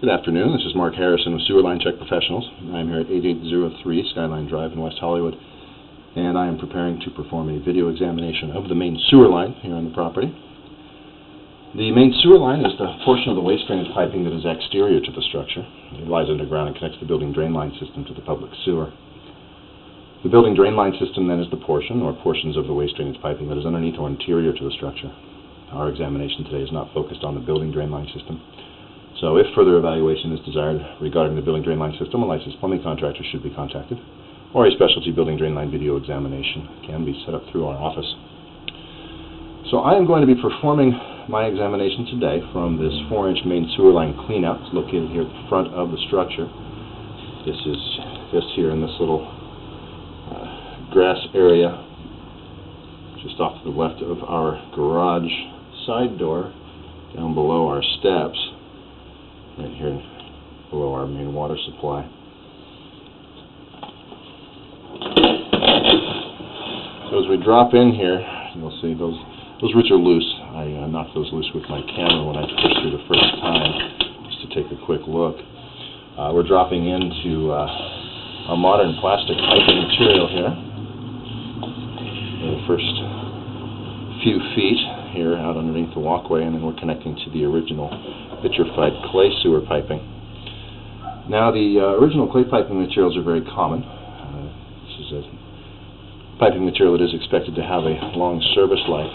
Good afternoon, this is Mark Harrison with Sewer Line Check Professionals. I'm here at 8803 Skyline Drive in West Hollywood, and I am preparing to perform a video examination of the main sewer line here on the property. The main sewer line is the portion of the waste drainage piping that is exterior to the structure. It lies underground and connects the building drain line system to the public sewer. The building drain line system then is the portion or portions of the waste drainage piping that is underneath or interior to the structure. Our examination today is not focused on the building drain line system. So if further evaluation is desired regarding the building drain line system, a licensed plumbing contractor should be contacted, or a specialty building drain line video examination can be set up through our office. So I am going to be performing my examination today from this 4-inch main sewer line cleanout. It's located here at the front of the structure. This is just here in this little grass area just off to the left of our garage side door, down below our steps, right here below our main water supply. So as we drop in here, you'll see those roots are loose. I knocked those loose with my camera when I pushed through the first time, just to take a quick look. We're dropping into a modern plastic piping material here. The first few feet here out underneath the walkway, and then we're connecting to the original vitrified clay sewer piping. Now the original clay piping materials are very common. This is a piping material that is expected to have a long service life.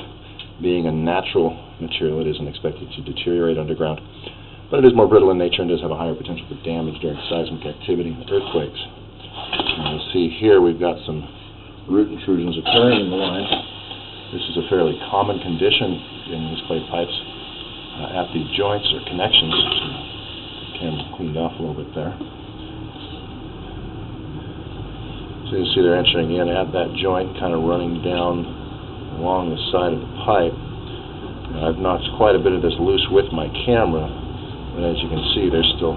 Being a natural material, it isn't expected to deteriorate underground, but it is more brittle in nature and does have a higher potential for damage during seismic activity and earthquakes. And you'll see here we've got some root intrusions occurring in the line. This is a fairly common condition in these clay pipes at the joints or connections. The camera cleaned off a little bit there. So you see they're entering in at that joint, kind of running down along the side of the pipe. Now, I've knocked quite a bit of this loose with my camera, but as you can see there's still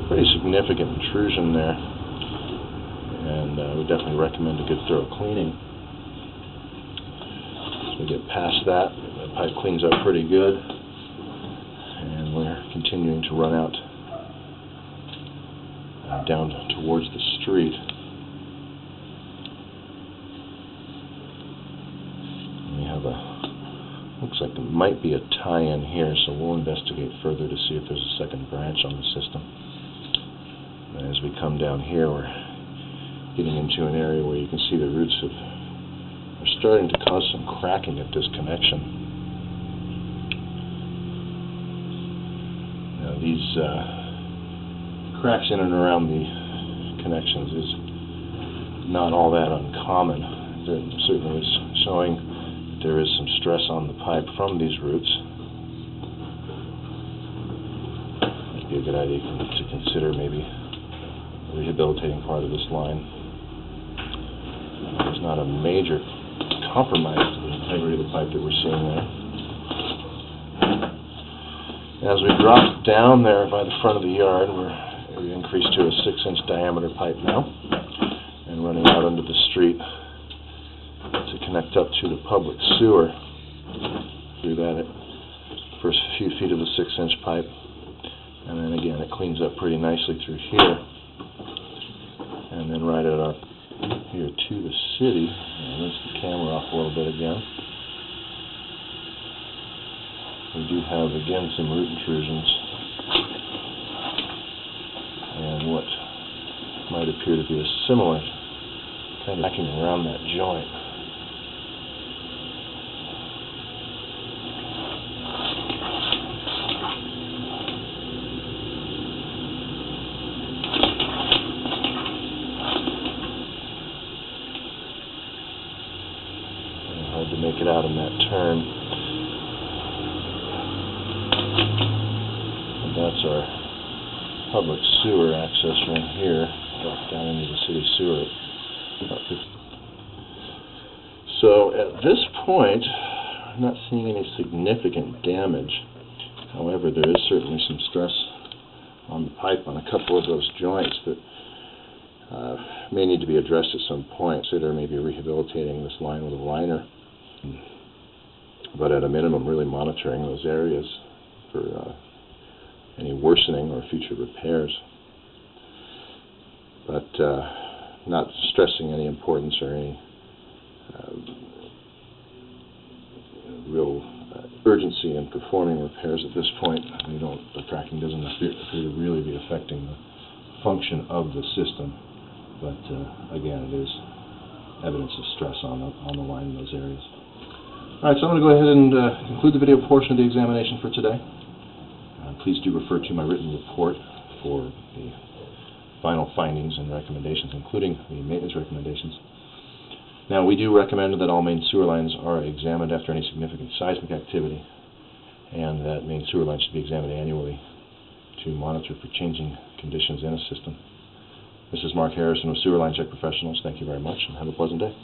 pretty significant intrusion there, and we definitely recommend a good thorough cleaning. So we get past that, the pipe cleans up pretty good, and we're continuing to run out down towards the street. We have looks like there might be a tie-in here, so we'll investigate further to see if there's a second branch on the system. And as we come down here, we're getting into an area where you can see the roots are starting to cause some cracking at this connection. Now these cracks in and around the connections is not all that uncommon. It certainly is showing that there is some stress on the pipe from these roots. Might be a good idea to consider maybe rehabilitating part of this line. There's not a major compromise to the integrity of the pipe that we're seeing there. As we drop down there by the front of the yard, we increased to a 6-inch diameter pipe now, and running out into the street to connect up to the public sewer through that first few feet of the 6-inch pipe, and then again it cleans up pretty nicely through here, and then right at our here to the city. And let's the camera off a little bit again. We do have again some root intrusions and what might appear to be a similar kind of backing around that joint. Hard to make it out in that turn. And that's our public sewer access right here, down into the city sewer. So at this point, I'm not seeing any significant damage. However, there is certainly some stress on the pipe on a couple of those joints that may need to be addressed at some point. Consider maybe rehabilitating this line with a liner, but at a minimum really monitoring those areas for any worsening or future repairs, but not stressing any importance or any real urgency in performing repairs at this point. The cracking doesn't appear to really be affecting the function of the system, but again, it is evidence of stress on the line in those areas. All right, so I'm going to go ahead and conclude the video portion of the examination for today. Please do refer to my written report for the final findings and recommendations, including the maintenance recommendations. Now, we do recommend that all main sewer lines are examined after any significant seismic activity, and that main sewer lines should be examined annually to monitor for changing conditions in a system. This is Mark Harrison with Sewer Line Check Professionals. Thank you very much, and have a pleasant day.